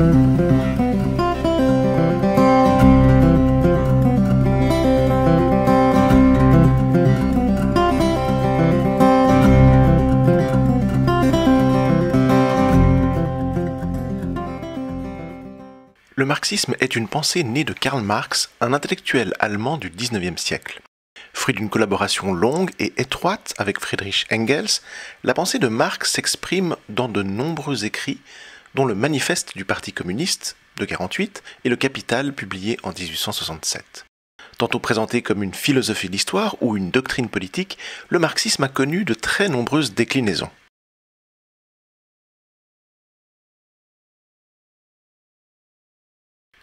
Le marxisme est une pensée née de Karl Marx, un intellectuel allemand du XIXe siècle. Fruit d'une collaboration longue et étroite avec Friedrich Engels, la pensée de Marx s'exprime dans de nombreux écrits, dont le Manifeste du Parti communiste de 1948 et le Capital publié en 1867. Tantôt présenté comme une philosophie de l'histoire ou une doctrine politique, le marxisme a connu de très nombreuses déclinaisons.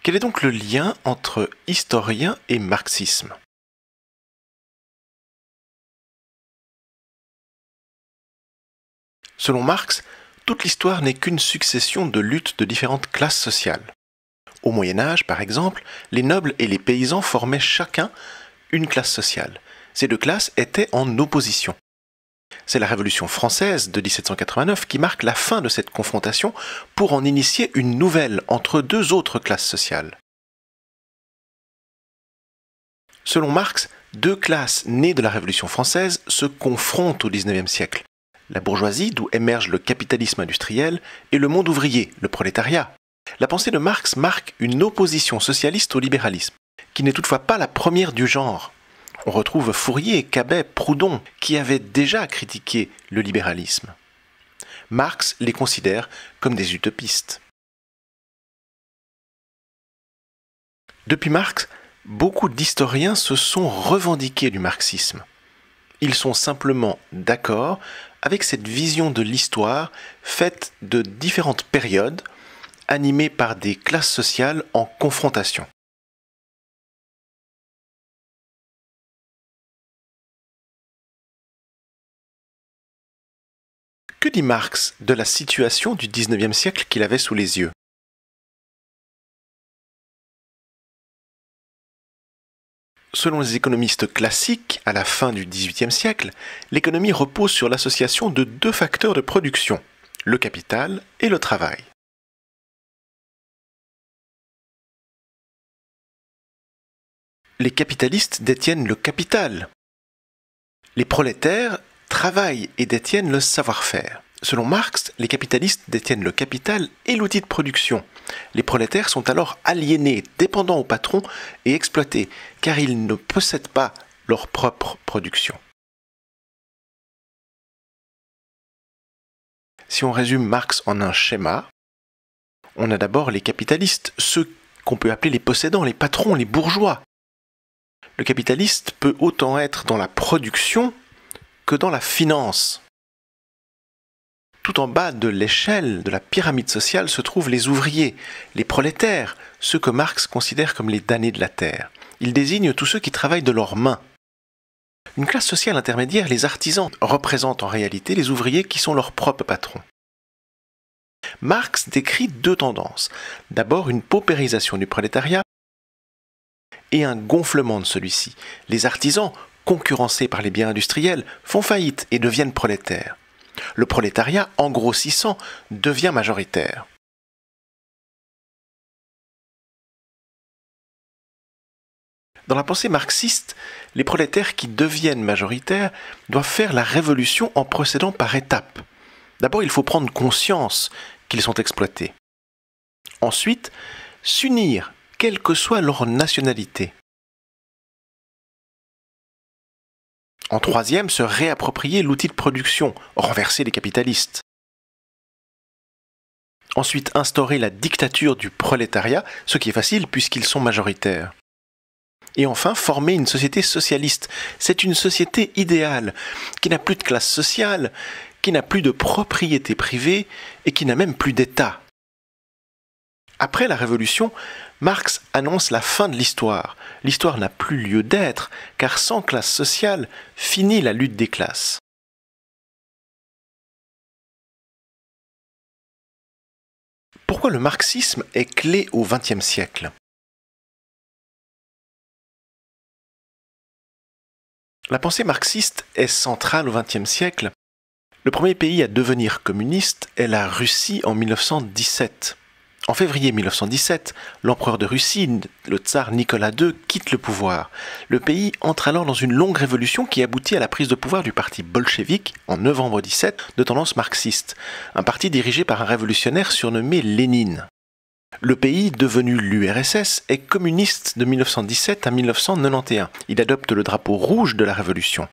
Quel est donc le lien entre historien et marxisme ? Selon Marx, toute l'histoire n'est qu'une succession de luttes de différentes classes sociales. Au Moyen Âge, par exemple, les nobles et les paysans formaient chacun une classe sociale. Ces deux classes étaient en opposition. C'est la Révolution française de 1789 qui marque la fin de cette confrontation pour en initier une nouvelle entre deux autres classes sociales. Selon Marx, deux classes nées de la Révolution française se confrontent au XIXe siècle. La bourgeoisie, d'où émerge le capitalisme industriel, et le monde ouvrier, le prolétariat. La pensée de Marx marque une opposition socialiste au libéralisme, qui n'est toutefois pas la première du genre. On retrouve Fourier, Cabet, Proudhon, qui avaient déjà critiqué le libéralisme. Marx les considère comme des utopistes. Depuis Marx, beaucoup d'historiens se sont revendiqués du marxisme. Ils sont simplement d'accord avec cette vision de l'histoire faite de différentes périodes, animées par des classes sociales en confrontation. Que dit Marx de la situation du XIXe siècle qu'il avait sous les yeux ? Selon les économistes classiques, à la fin du XVIIIe siècle, l'économie repose sur l'association de deux facteurs de production, le capital et le travail. Les capitalistes détiennent le capital. Les prolétaires travaillent et détiennent le savoir-faire. Selon Marx, les capitalistes détiennent le capital et l'outil de production. Les prolétaires sont alors aliénés, dépendants au patron et exploités, car ils ne possèdent pas leur propre production. Si on résume Marx en un schéma, on a d'abord les capitalistes, ceux qu'on peut appeler les possédants, les patrons, les bourgeois. Le capitaliste peut autant être dans la production que dans la finance. Tout en bas de l'échelle de la pyramide sociale se trouvent les ouvriers, les prolétaires, ceux que Marx considère comme les damnés de la terre. Il désigne tous ceux qui travaillent de leurs mains. Une classe sociale intermédiaire, les artisans, représentent en réalité les ouvriers qui sont leurs propres patrons. Marx décrit deux tendances. D'abord une paupérisation du prolétariat et un gonflement de celui-ci. Les artisans, concurrencés par les biens industriels, font faillite et deviennent prolétaires. Le prolétariat, en grossissant, devient majoritaire. Dans la pensée marxiste, les prolétaires qui deviennent majoritaires doivent faire la révolution en procédant par étapes. D'abord, il faut prendre conscience qu'ils sont exploités. Ensuite, s'unir, quelle que soit leur nationalité. En troisième, se réapproprier l'outil de production, renverser les capitalistes. Ensuite, instaurer la dictature du prolétariat, ce qui est facile puisqu'ils sont majoritaires. Et enfin, former une société socialiste. C'est une société idéale, qui n'a plus de classe sociale, qui n'a plus de propriété privée et qui n'a même plus d'État. Après la Révolution, Marx annonce la fin de l'histoire. L'histoire n'a plus lieu d'être, car sans classe sociale, finit la lutte des classes. Pourquoi le marxisme est clé au XXe siècle ? La pensée marxiste est centrale au XXe siècle. Le premier pays à devenir communiste est la Russie en 1917. En février 1917, l'empereur de Russie, le tsar Nicolas II, quitte le pouvoir. Le pays entre alors dans une longue révolution qui aboutit à la prise de pouvoir du parti bolchevique en novembre 17 de tendance marxiste, un parti dirigé par un révolutionnaire surnommé Lénine. Le pays, devenu l'URSS, est communiste de 1917 à 1991. Il adopte le drapeau rouge de la révolution.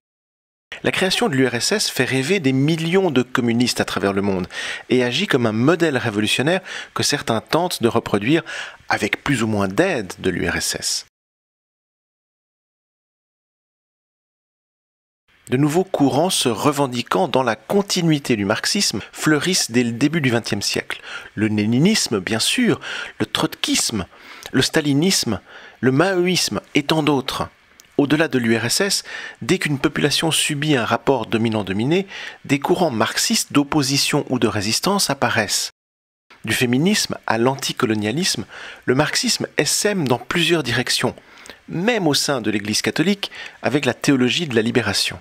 La création de l'URSS fait rêver des millions de communistes à travers le monde et agit comme un modèle révolutionnaire que certains tentent de reproduire avec plus ou moins d'aide de l'URSS. De nouveaux courants se revendiquant dans la continuité du marxisme fleurissent dès le début du XXe siècle. Le léninisme, bien sûr, le trotskisme, le stalinisme, le maoïsme et tant d'autres. Au-delà de l'URSS, dès qu'une population subit un rapport dominant-dominé, des courants marxistes d'opposition ou de résistance apparaissent. Du féminisme à l'anticolonialisme, le marxisme essaime dans plusieurs directions, même au sein de l'Église catholique avec la théologie de la libération.